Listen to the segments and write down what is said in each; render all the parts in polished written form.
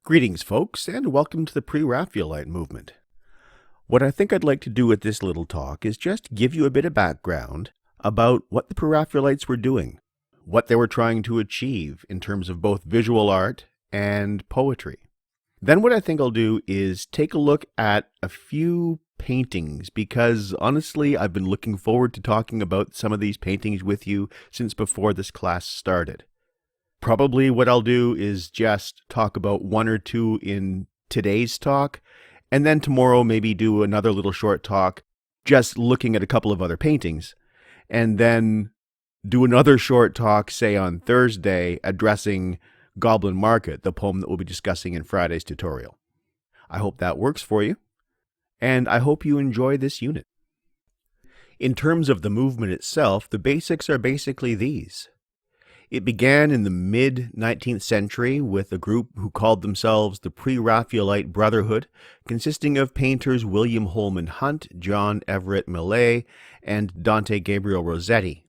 Greetings, folks, and welcome to the Pre-Raphaelite movement. What I think I'd like to do with this little talk is just give you a bit of background about what the Pre-Raphaelites were doing, what they were trying to achieve in terms of both visual art and poetry. Then what I think I'll do is take a look at a few paintings, because honestly, I've been looking forward to talking about some of these paintings with you since before this class started. Probably what I'll do is just talk about one or two in today's talk, and then tomorrow maybe do another little short talk just looking at a couple of other paintings, and then do another short talk, say on Thursday, addressing Goblin Market, the poem that we'll be discussing in Friday's tutorial. I hope that works for you, and I hope you enjoy this unit. In terms of the movement itself, the basics are basically these. It began in the mid-19th century with a group who called themselves the Pre-Raphaelite Brotherhood, consisting of painters William Holman Hunt, John Everett Millais, and Dante Gabriel Rossetti.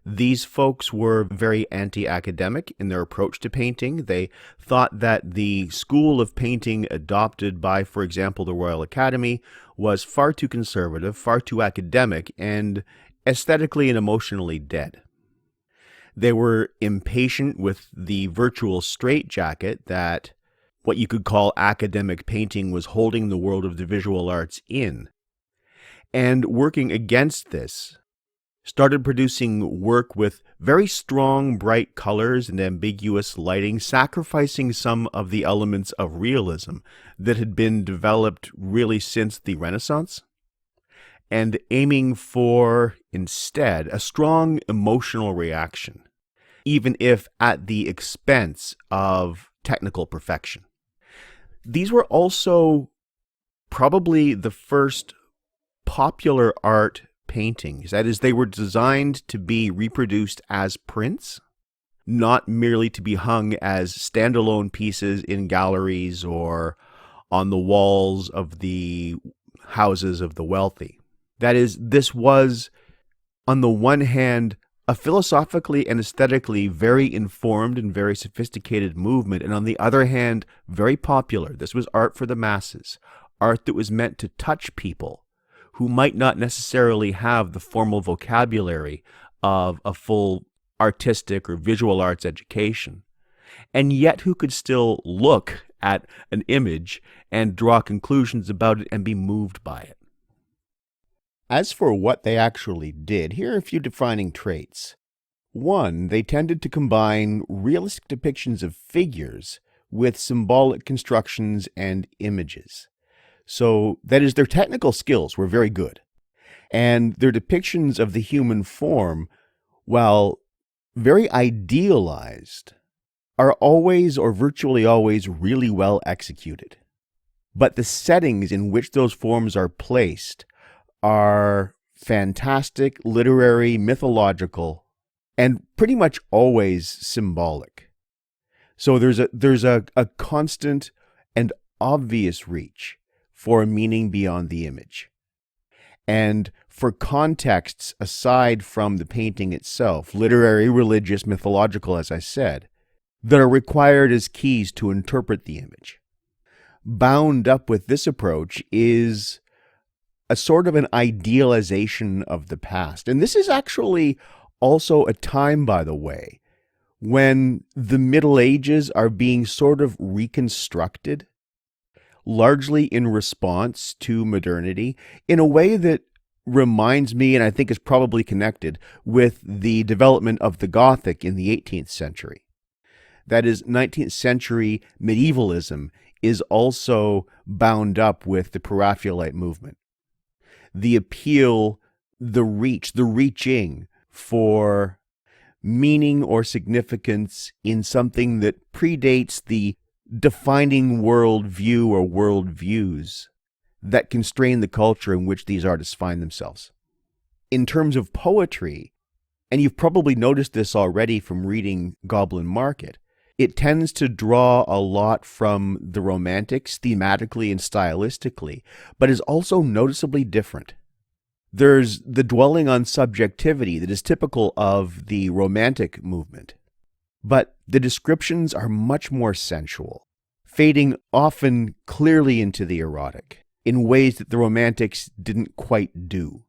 These folks were very anti-academic in their approach to painting. They thought that the school of painting adopted by, for example, the Royal Academy was far too conservative, far too academic, and aesthetically and emotionally dead. They were impatient with the virtual straitjacket that what you could call academic painting was holding the world of the visual arts in. And working against this, started producing work with very strong, bright colors and ambiguous lighting, sacrificing some of the elements of realism that had been developed really since the Renaissance, and aiming for, instead, a strong emotional reaction, even if at the expense of technical perfection. These were also probably the first popular art paintings. That is, they were designed to be reproduced as prints, not merely to be hung as standalone pieces in galleries or on the walls of the houses of the wealthy. That is, this was, on the one hand, a philosophically and aesthetically very informed and very sophisticated movement, and on the other hand, very popular. This was art for the masses, art that was meant to touch people who might not necessarily have the formal vocabulary of a full artistic or visual arts education, and yet who could still look at an image and draw conclusions about it and be moved by it. As for what they actually did, here are a few defining traits. One, they tended to combine realistic depictions of figures with symbolic constructions and images. So, that is, their technical skills were very good, and their depictions of the human form, while very idealized, are always or virtually always really well executed. But the settings in which those forms are placed are fantastic, literary, mythological, and pretty much always symbolic. So there's a constant and obvious reach for a meaning beyond the image. And for contexts aside from the painting itself, literary, religious, mythological, as I said, that are required as keys to interpret the image. Bound up with this approach is a sort of an idealization of the past. And this is actually also a time, by the way, when the Middle Ages are being sort of reconstructed, largely in response to modernity, in a way that reminds me, and I think is probably connected, with the development of the Gothic in the 18th century. That is, 19th century medievalism is also bound up with the Pre-Raphaelite movement. The appeal, the reach, the reaching for meaning or significance in something that predates the defining worldview or worldviews that constrain the culture in which these artists find themselves. In terms of poetry, and you've probably noticed this already from reading Goblin Market, it tends to draw a lot from the Romantics thematically and stylistically, but is also noticeably different. There's the dwelling on subjectivity that is typical of the Romantic movement, but the descriptions are much more sensual. fading often clearly into the erotic in ways that the Romantics didn't quite do.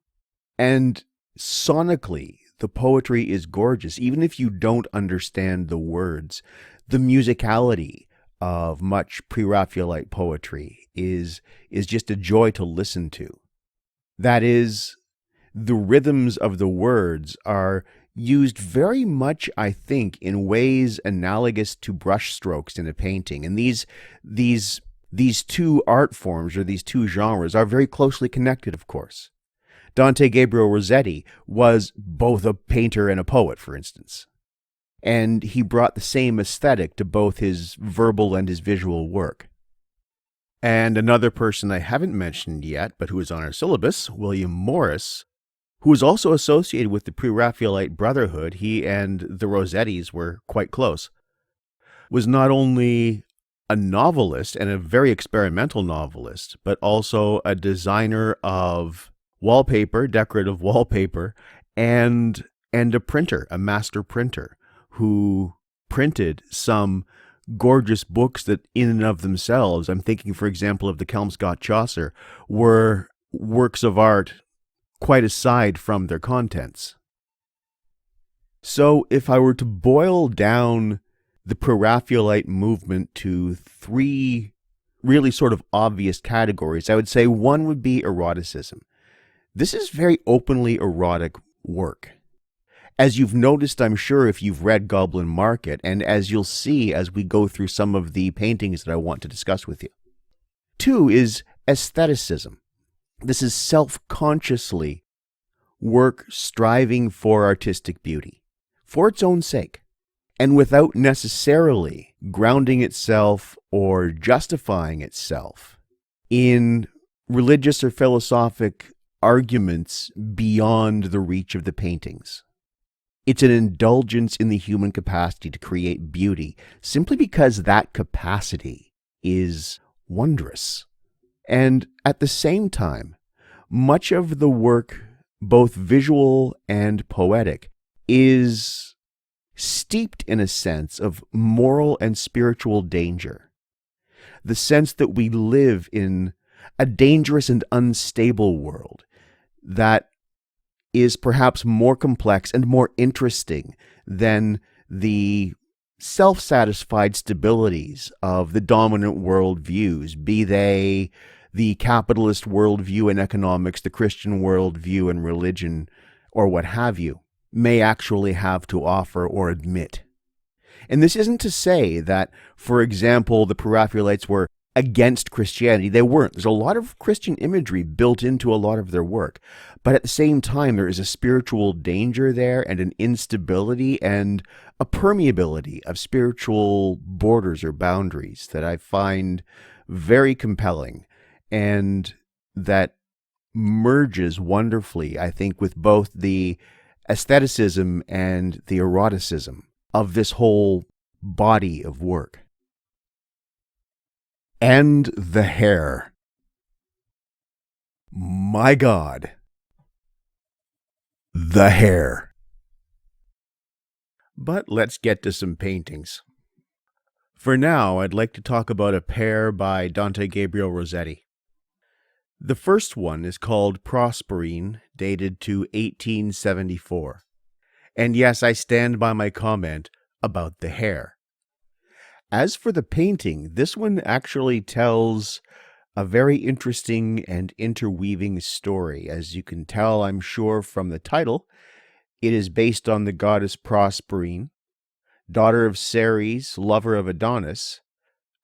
And sonically, the poetry is gorgeous. Even if you don't understand the words, the musicality of much Pre-Raphaelite poetry is just a joy to listen to. That is, the rhythms of the words are used very much, I think, in ways analogous to brushstrokes in a painting. And these two art forms, or these two genres, are very closely connected, of course. Dante Gabriel Rossetti was both a painter and a poet, for instance. And he brought the same aesthetic to both his verbal and his visual work. And another person I haven't mentioned yet, but who is on our syllabus, William Morris, who was also associated with the Pre-Raphaelite Brotherhood. He and the Rossettis were quite close. Was not only a novelist, and a very experimental novelist, but also a designer of wallpaper, decorative wallpaper, and a printer, a master printer, who printed some gorgeous books that in and of themselves, I'm thinking, for example, of the Kelmscott Chaucer, were works of art quite aside from their contents. So if I were to boil down the Pre-Raphaelite movement to three really sort of obvious categories, I would say one would be eroticism. This is very openly erotic work. As you've noticed, I'm sure, if you've read Goblin Market, and as you'll see as we go through some of the paintings that I want to discuss with you. Two is aestheticism. This is self-consciously work striving for artistic beauty, for its own sake, and without necessarily grounding itself or justifying itself in religious or philosophic arguments beyond the reach of the paintings. It's an indulgence in the human capacity to create beauty, simply because that capacity is wondrous. And at the same time, much of the work, both visual and poetic, is steeped in a sense of moral and spiritual danger. The sense that we live in a dangerous and unstable world that is perhaps more complex and more interesting than the self-satisfied stabilities of the dominant worldviews, be they the capitalist worldview in economics, the Christian worldview in religion, or what have you, may actually have to offer or admit. And this isn't to say that, for example, the Pre-Raphaelites were against Christianity. They weren't. There's a lot of Christian imagery built into a lot of their work. But at the same time, there is a spiritual danger there, and an instability and a permeability of spiritual borders or boundaries that I find very compelling, and that merges wonderfully, I think, with both the aestheticism and the eroticism of this whole body of work. And the hair. My God. The hair. But let's get to some paintings. For now, I'd like to talk about a pair by Dante Gabriel Rossetti. The first one is called Prosperine, dated to 1874. And yes, I stand by my comment about the hair. As for the painting, this one actually tells a very interesting and interweaving story. As you can tell, I'm sure, from the title, it is based on the goddess Prosperine, daughter of Ceres, lover of Adonis,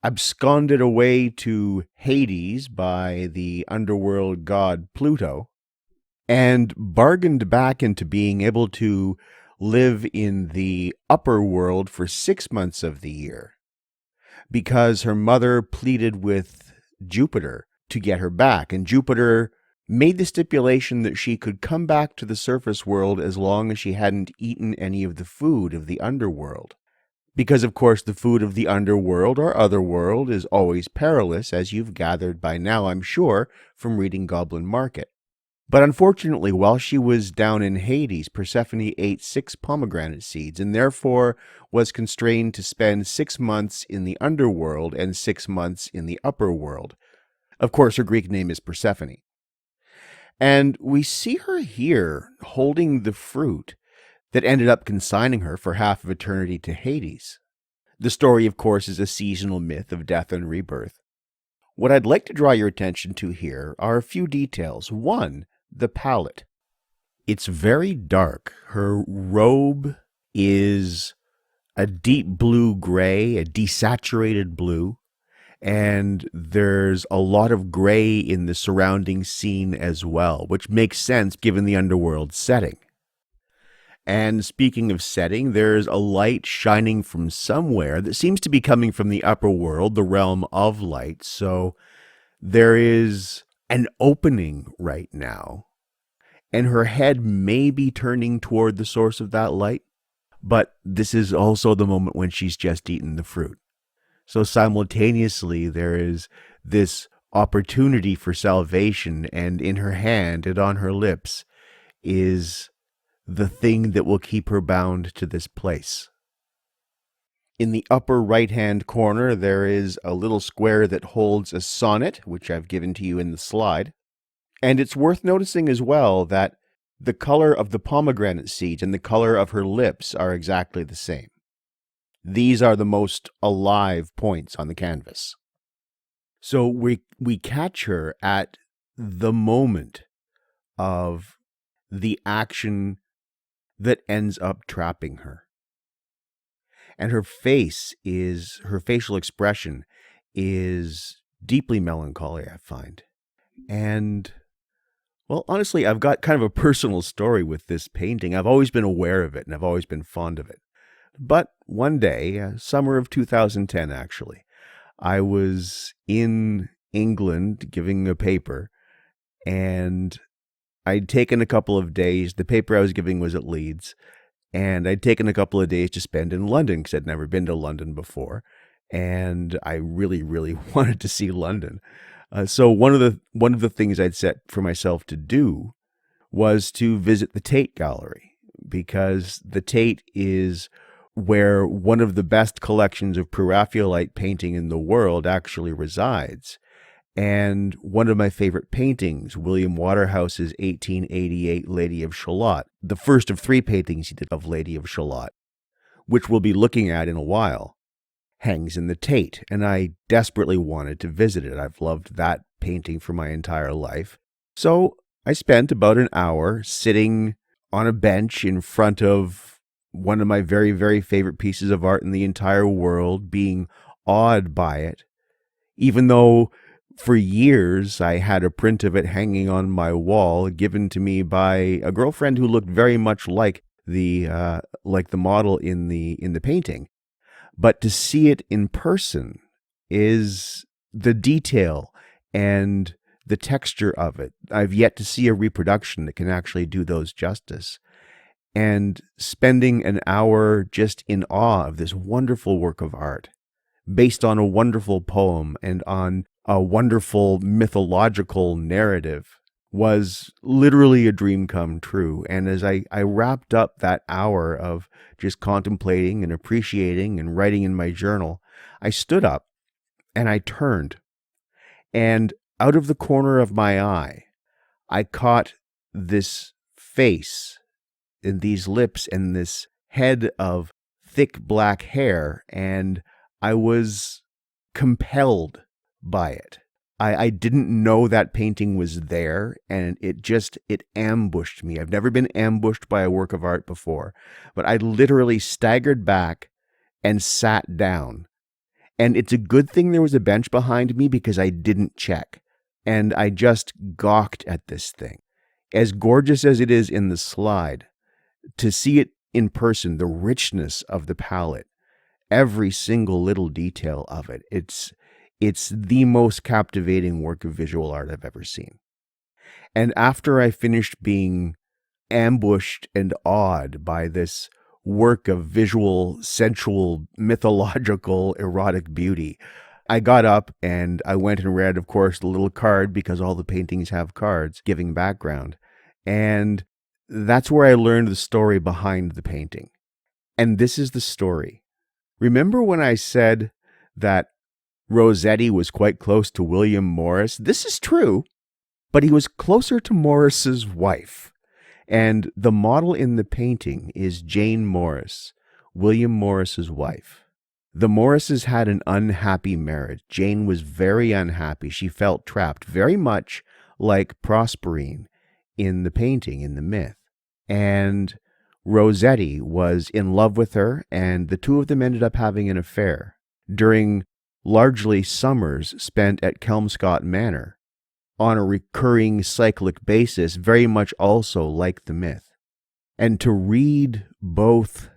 absconded away to Hades by the underworld god Pluto, and bargained back into being able to live in the upper world for 6 months of the year, because her mother pleaded with Jupiter to get her back, and Jupiter made the stipulation that she could come back to the surface world as long as she hadn't eaten any of the food of the underworld. Because, of course, the food of the underworld or otherworld is always perilous, as you've gathered by now, I'm sure, from reading Goblin Market. But unfortunately, while she was down in Hades, Persephone ate 6 pomegranate seeds and therefore was constrained to spend 6 months in the underworld and 6 months in the upper world. Of course, her Greek name is Persephone. And we see her here holding the fruit that ended up consigning her for half of eternity to Hades. The story, of course, is a seasonal myth of death and rebirth. What I'd like to draw your attention to here are a few details. One, the palette. It's very dark. Her robe is a deep blue-gray, a desaturated blue, and there's a lot of gray in the surrounding scene as well, which makes sense given the underworld setting. And speaking of setting, there's a light shining from somewhere that seems to be coming from the upper world, the realm of light. So there is an opening right now, and her head may be turning toward the source of that light, but this is also the moment when she's just eaten the fruit. So simultaneously, there is this opportunity for salvation, and in her hand and on her lips is the thing that will keep her bound to this place. In the upper right-hand corner, there is a little square that holds a sonnet, which I've given to you in the slide. And it's worth noticing as well that the color of the pomegranate seeds and the color of her lips are exactly the same. These are the most alive points on the canvas. So we catch her at the moment of the action that ends up trapping her. And her facial expression is deeply melancholy, I find. And, well, honestly, I've got kind of a personal story with this painting. I've always been aware of it, and I've always been fond of it. But one day, summer of 2010, actually, I was in England giving a paper, and I'd taken a couple of days. The paper I was giving was at Leeds, and I'd taken a couple of days to spend in London because I'd never been to London before, and I really, really wanted to see London. So one of the things I'd set for myself to do was to visit the Tate Gallery, because the Tate is where one of the best collections of Pre-Raphaelite painting in the world actually resides. And one of my favorite paintings, William Waterhouse's 1888 Lady of Shalott, the first of 3 paintings he did of Lady of Shalott, which we'll be looking at in a while, hangs in the Tate, and I desperately wanted to visit it. I've loved that painting for my entire life. So I spent about an hour sitting on a bench in front of one of my very, very favorite pieces of art in the entire world, being awed by it, even though for years I had a print of it hanging on my wall, given to me by a girlfriend who looked very much like the model in the painting. But to see it in person is the detail and the texture of it. I've yet to see a reproduction that can actually do those justice. And spending an hour just in awe of this wonderful work of art, based on a wonderful poem and on a wonderful mythological narrative, was literally a dream come true. And as I wrapped up that hour of just contemplating and appreciating and writing in my journal, I stood up and I turned. And out of the corner of my eye, I caught this face and these lips and this head of thick black hair, and I was compelled by it. I didn't know that painting was there, and it ambushed me. I've never been ambushed by a work of art before, but I literally staggered back and sat down. And it's a good thing there was a bench behind me, because I didn't check, and I just gawked at this thing. As gorgeous as it is in the slide, to see it in person, the richness of the palette, every single little detail of it, it's the most captivating work of visual art I've ever seen. And after I finished being ambushed and awed by this work of visual, sensual, mythological, erotic beauty, I got up and I went and read, of course, the little card, because all the paintings have cards giving background. And that's where I learned the story behind the painting. And this is the story. Remember when I said that Rossetti was quite close to William Morris? This is true, but he was closer to Morris's wife. And the model in the painting is Jane Morris, William Morris's wife. The Morrises had an unhappy marriage. Jane was very unhappy. She felt trapped, very much like Prosperine in the painting, in the myth. And Rossetti was in love with her, and the two of them ended up having an affair during largely summers spent at Kelmscott Manor on a recurring cyclic basis, very much also like the myth. And to read both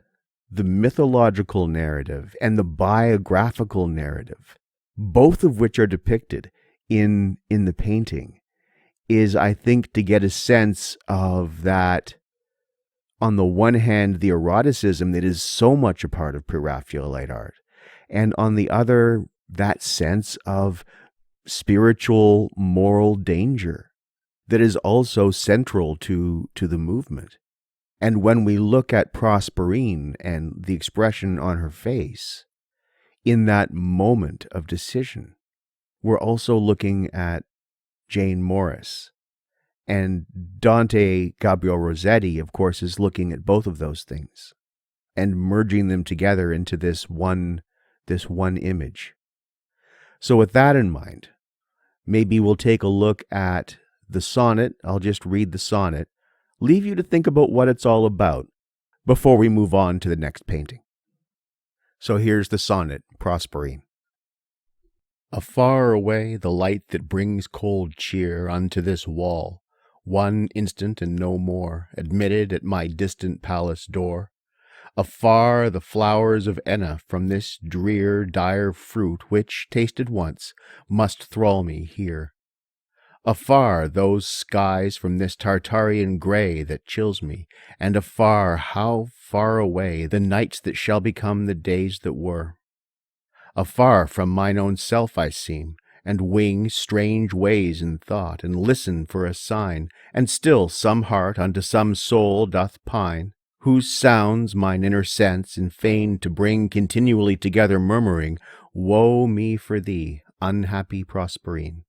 the mythological narrative and the biographical narrative, both of which are depicted in the painting, is, I think, to get a sense of that, on the one hand, the eroticism that is so much a part of Pre-Raphaelite art, and on the other, that sense of spiritual, moral danger that is also central to the movement. And when we look at Prosperine and the expression on her face, in that moment of decision, we're also looking at Jane Morris. And Dante Gabriel Rossetti, of course, is looking at both of those things and merging them together into this one image. So with that in mind, maybe we'll take a look at the sonnet. I'll just read the sonnet, leave you to think about what it's all about before we move on to the next painting. So here's the sonnet, Prosperine. Afar away the light that brings cold cheer unto this wall, one instant and no more, admitted at my distant palace door. Afar the flowers of Enna from this drear, dire fruit, which, tasted once, must thrall me here. Afar those skies from this Tartarian grey that chills me, and afar, how far away, the nights that shall become the days that were. Afar from mine own self I seem, and wing strange ways in thought, and listen for a sign, and still some heart unto some soul doth pine, whose sounds mine inner sense in fain to bring continually together, murmuring, woe me for thee, unhappy Prosperine.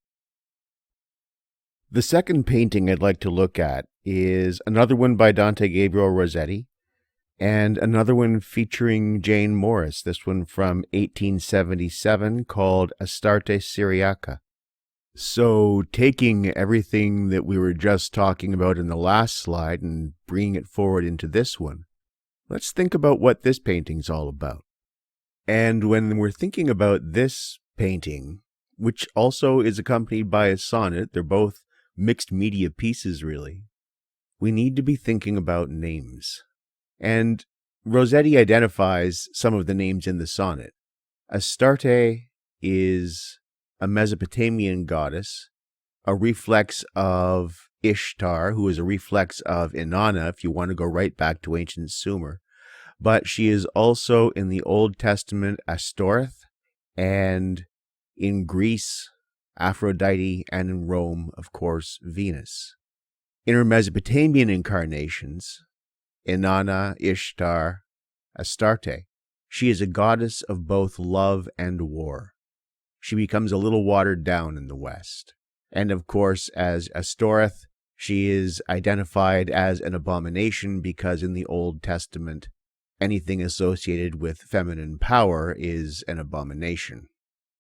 The second painting I'd like to look at is another one by Dante Gabriel Rossetti, and another one featuring Jane Morris, this one from 1877, called Astarte Syriaca. So taking everything that we were just talking about in the last slide and bringing it forward into this one, let's think about what this painting's all about. And when we're thinking about this painting, which also is accompanied by a sonnet, they're both mixed media pieces really, we need to be thinking about names. And Rossetti identifies some of the names in the sonnet. Astarte is a Mesopotamian goddess, a reflex of Ishtar, who is a reflex of Inanna, if you want to go right back to ancient Sumer. But she is also in the Old Testament Astoreth, and in Greece, Aphrodite, and in Rome, of course, Venus. In her Mesopotamian incarnations, Inanna, Ishtar, Astarte, she is a goddess of both love and war. She becomes a little watered down in the West. And of course, as Astoreth, she is identified as an abomination because in the Old Testament, anything associated with feminine power is an abomination.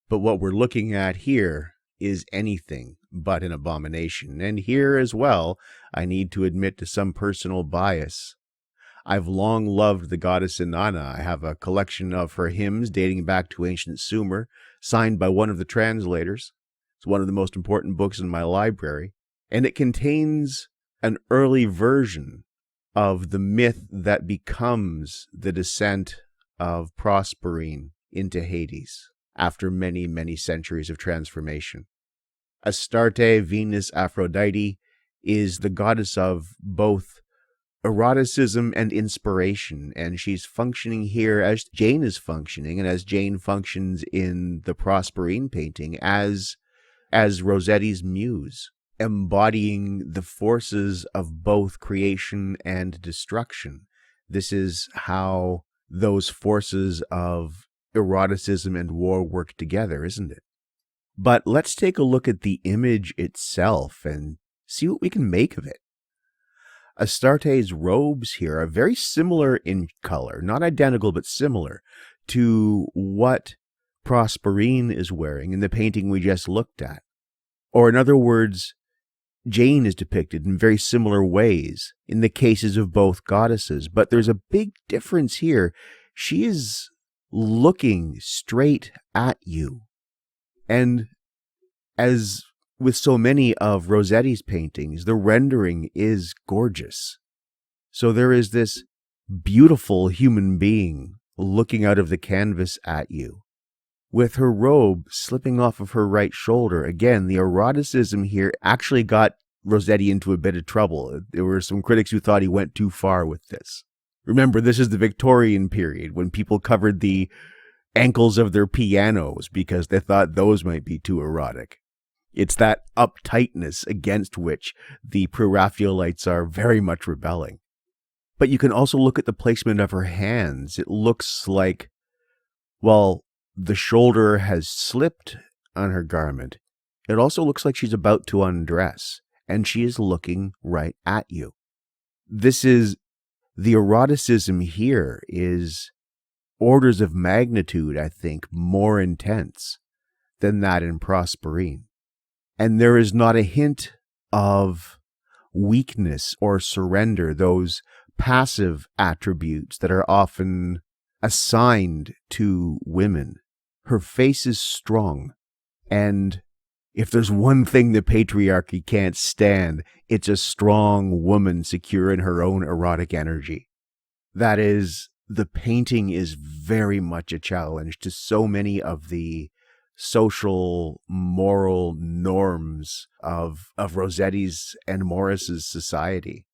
But what we're looking at here is anything but an abomination. And here as well, I need to admit to some personal bias. I've long loved the goddess Inanna. I have a collection of her hymns dating back to ancient Sumer, signed by one of the translators. It's one of the most important books in my library, and it contains an early version of the myth that becomes the descent of Prosperine into Hades after many, many centuries of transformation. Astarte, Venus, Aphrodite, is the goddess of both eroticism and inspiration, and she's functioning here as Jane is functioning, and as Jane functions in the Prosperine painting as Rossetti's muse, embodying the forces of both creation and destruction. This is how those forces of eroticism and war work together, isn't it? But let's take a look at the image itself and see what we can make of it. Astarte's robes here are very similar in color, not identical, but similar to what Prosperine is wearing in the painting we just looked at. Or in other words, Jane is depicted in very similar ways in the cases of both goddesses, but there's a big difference here. She is looking straight at you. And as with so many of Rossetti's paintings, the rendering is gorgeous. So there is this beautiful human being looking out of the canvas at you, with her robe slipping off of her right shoulder. Again, the eroticism here actually got Rossetti into a bit of trouble. There were some critics who thought he went too far with this. Remember, this is the Victorian period, when people covered the ankles of their pianos because they thought those might be too erotic. It's that uptightness against which the Pre-Raphaelites are very much rebelling. But you can also look at the placement of her hands. It looks like, well, the shoulder has slipped on her garment. It also looks like she's about to undress, and she is looking right at you. The eroticism here is orders of magnitude, I think, more intense than that in Prosperine. And there is not a hint of weakness or surrender, those passive attributes that are often assigned to women. Her face is strong, and if there's one thing the patriarchy can't stand, it's a strong woman secure in her own erotic energy. That is, the painting is very much a challenge to so many of the social, moral norms of Rossetti's and Morris's society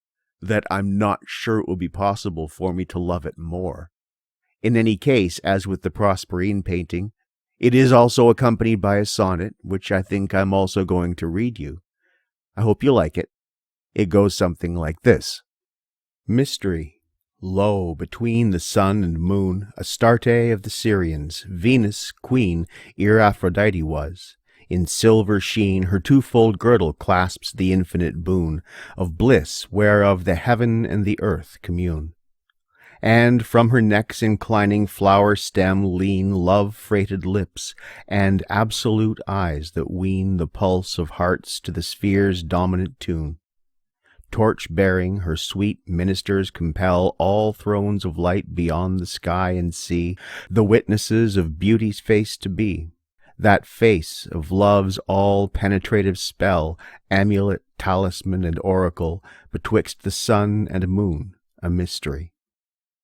that I'm not sure it will be possible for me to love it more. In any case, as with the Prosperine painting, it is also accompanied by a sonnet, which I think I'm also going to read you. I hope you like it. It goes something like this. Mystery. Lo, between the sun and moon, Astarte of the Syrians, Venus, queen, ere Aphrodite was. In silver sheen her twofold girdle clasps the infinite boon of bliss, whereof the heaven and the earth commune. And from her neck's inclining flower stem lean love-freighted lips, and absolute eyes that wean the pulse of hearts to the sphere's dominant tune. Torch-bearing, her sweet ministers compel all thrones of light beyond the sky and sea, the witnesses of beauty's face to be, that face of love's all-penetrative spell, amulet, talisman, and oracle, betwixt the sun and moon, a mystery.